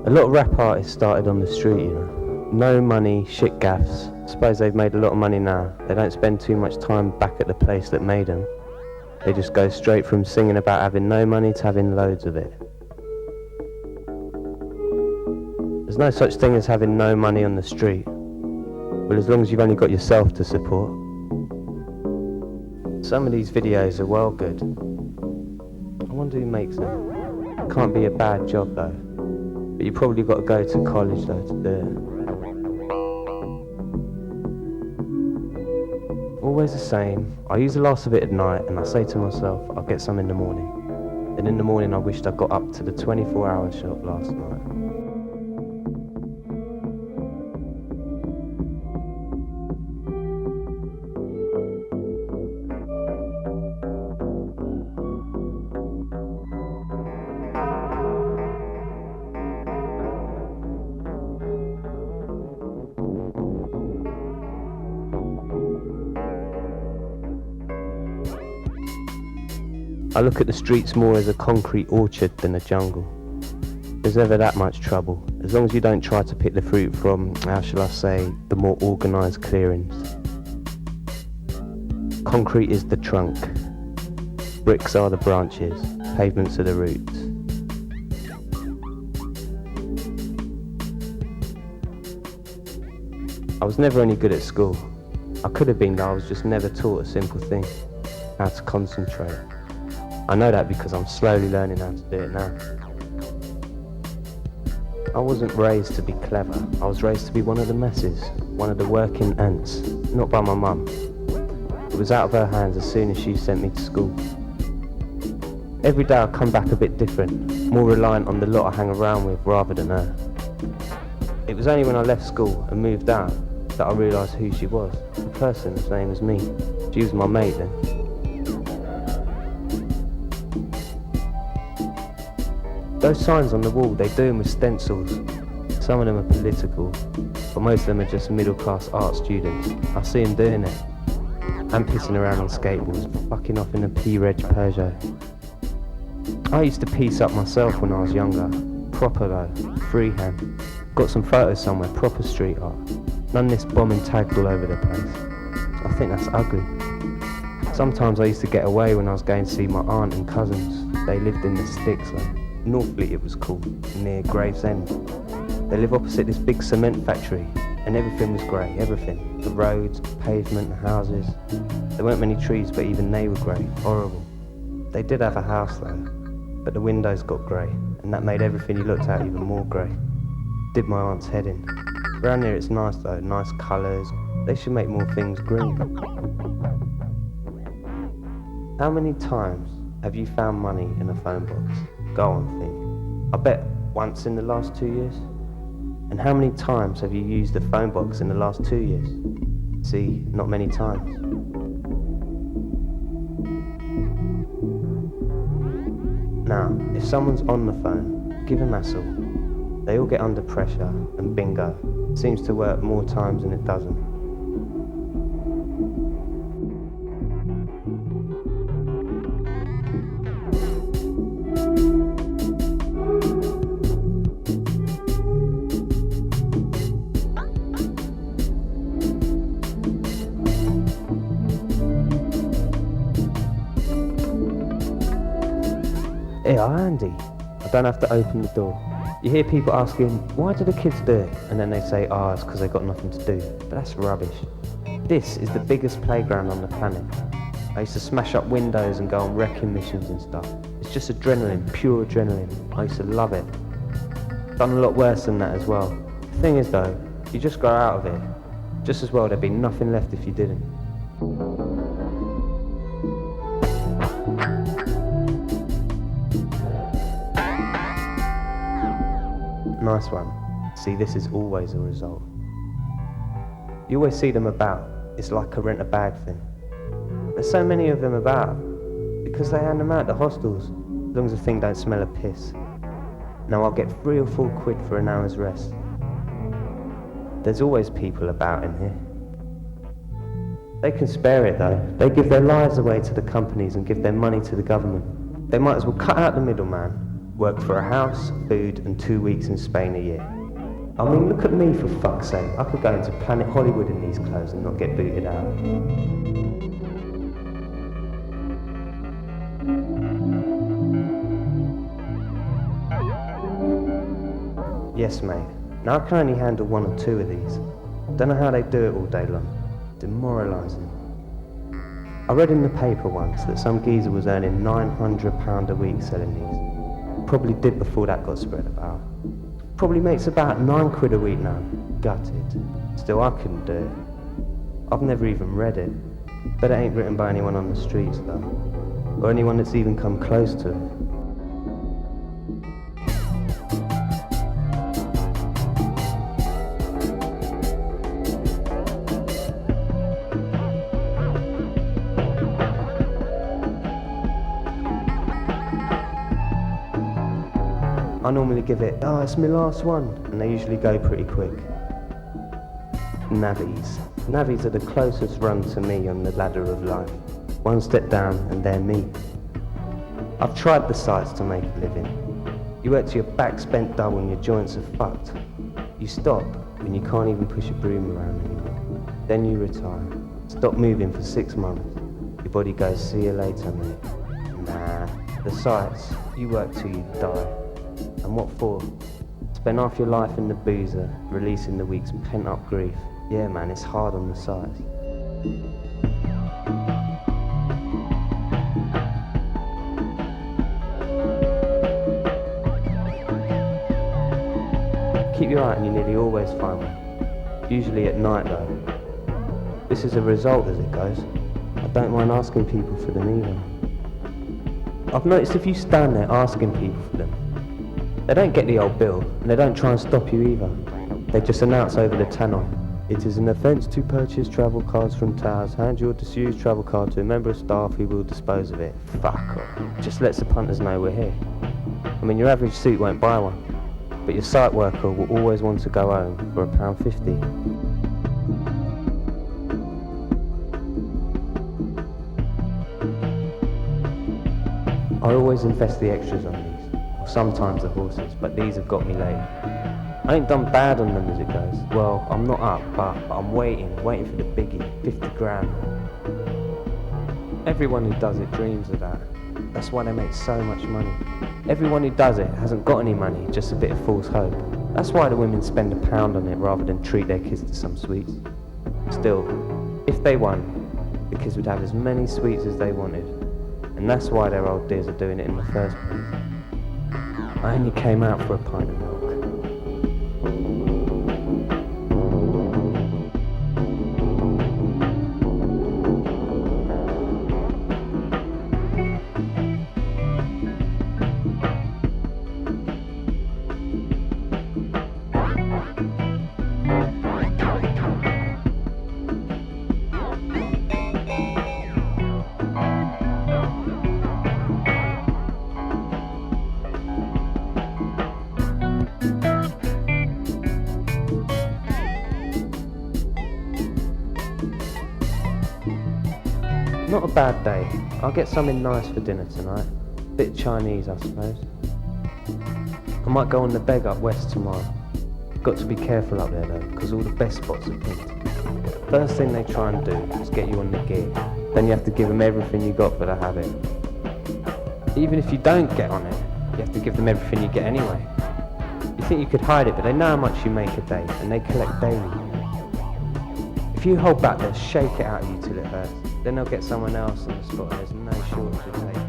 A lot of rap artists started on the street, you know. No money, shit gaffs. Suppose they've made a lot of money now. They don't spend too much time back at the place that made them. They just go straight from singing about having no money to having loads of it. There's no such thing as having no money on the street. Well, as long as you've only got yourself to support. Some of these videos are well good. I wonder who makes them. Can't be a bad job though. But you probably got to go to college though to do it. Always the same. I use the last of it at night and I say to myself, I'll get some in the morning. Then in the morning I wished I got up to the 24-hour shop last night. I look at the streets more as a concrete orchard than a jungle. There's never that much trouble, as long as you don't try to pick the fruit from, how shall I say, the more organised clearings. Concrete is the trunk, bricks are the branches, pavements are the roots. I was never any good at school. I could have been, though I was just never taught a simple thing, how to concentrate. I know that because I'm slowly learning how to do it now. I wasn't raised to be clever. I was raised to be one of the masses, one of the working ants, not by my mum. It was out of her hands as soon as she sent me to school. Every day I come back a bit different, more reliant on the lot I hang around with rather than her. It was only when I left school and moved out that I realised who she was, the person whose name was me. She was my mate then. Those signs on the wall, they do them with stencils. Some of them are political, but most of them are just middle-class art students. I see them doing it. And pissing around on skateboards, fucking off in a P-Reg Peugeot. I used to piece up myself when I was younger. Proper though, freehand. Got some photos somewhere, proper street art. None of this bombing tagged all over the place. I think that's ugly. Sometimes I used to get away when I was going to see my aunt and cousins. They lived in the sticks though. Northfleet it was called, near Gravesend. They live opposite this big cement factory, and everything was grey, everything. The roads, pavement, the houses. There weren't many trees, but even they were grey, horrible. They did have a house though, but the windows got grey, and that made everything you looked at even more grey. Did my aunt's head in. Around here it's nice though, nice colours. They should make more things green. How many times have you found money in a phone box? Go on, think. I bet once in the last 2 years. And how many times have you used the phone box in the last 2 years? See, not many times. Now, if someone's on the phone, give them hassle. They all get under pressure, and bingo, it seems to work more times than it doesn't. Yeah, handy. I don't have to open the door. You hear people asking, why do the kids do it? And then they say, it's because they've got nothing to do. But that's rubbish. This is the biggest playground on the planet. I used to smash up windows and go on wrecking missions and stuff. It's just adrenaline, pure adrenaline. I used to love it. Done a lot worse than that as well. The thing is though, you just grow out of it. Just as well there'd be nothing left if you didn't. Nice one. See, this is always a result. You always see them about. It's like a rent a bag thing. There's so many of them about because they hand them out to hostels, as long as the thing don't smell of piss. Now I'll get 3 or 4 quid for an hour's rest. There's always people about in here. They can spare it though. They give their lives away to the companies and give their money to the government. They might as well cut out the middleman, work for a house, food and 2 weeks in Spain a year. I mean, look at me for fuck's sake. I could go into Planet Hollywood in these clothes and not get booted out. Yes, mate. Now I can only handle 1 or 2 of these. Don't know how they do it all day long. Demoralising. I read in the paper once that some geezer was earning £900 a week selling these. Probably did before that got spread about. Probably makes about £9 a week now. Gutted. Still, I couldn't do it. I've never even read it. But it ain't written by anyone on the streets though. Or anyone that's even come close to it. I normally give it, oh, it's my last one, and they usually go pretty quick. Navvies. Navvies are the closest run to me on the ladder of life. 1 step down and they're me. I've tried the sites to make a living. You work to your back's bent double and your joints are fucked. You stop when you can't even push a broom around anymore. Then you retire. Stop moving for 6 months. Your body goes, see you later, mate. Nah. The sites, you work till you die. And what for? Spend half your life in the boozer, releasing the week's pent-up grief. Yeah, man, it's hard on the sides. Keep your eye and you nearly always find one. Usually at night, though. This is a result as it goes. I don't mind asking people for them either. I've noticed if you stand there asking people for them, they don't get the old bill, and they don't try and stop you either. They just announce over the tannoy, it is an offence to purchase travel cards from Towers. Hand your disused travel card to a member of staff who will dispose of it. Fuck off. Just lets the punters know we're here. I mean, your average suit won't buy one, but your site worker will always want to go home for £1.50. I always invest the extras on these. Sometimes the horses, but these have got me late. I ain't done bad on them as it goes. Well, I'm not up, but I'm waiting for the biggie, 50 grand. Everyone who does it dreams of that. That's why they make so much money. Everyone who does it hasn't got any money, just a bit of false hope. That's why the women spend £1 on it rather than treat their kids to some sweets. Still, if they won, the kids would have as many sweets as they wanted. And that's why their old dears are doing it in the first place. I only came out for a pint of milk. Not a bad day. I'll get something nice for dinner tonight. Bit Chinese, I suppose. I might go on the beg up west tomorrow. Got to be careful up there though, because all the best spots are picked. First thing they try and do is get you on the gear. Then you have to give them everything you got for the habit. Even if you don't get on it, you have to give them everything you get anyway. You think you could hide it, but they know how much you make a day, and they collect daily. If you hold back, they'll shake it out of you till it hurts. Then they'll get someone else on the spot and there's no shortage of take.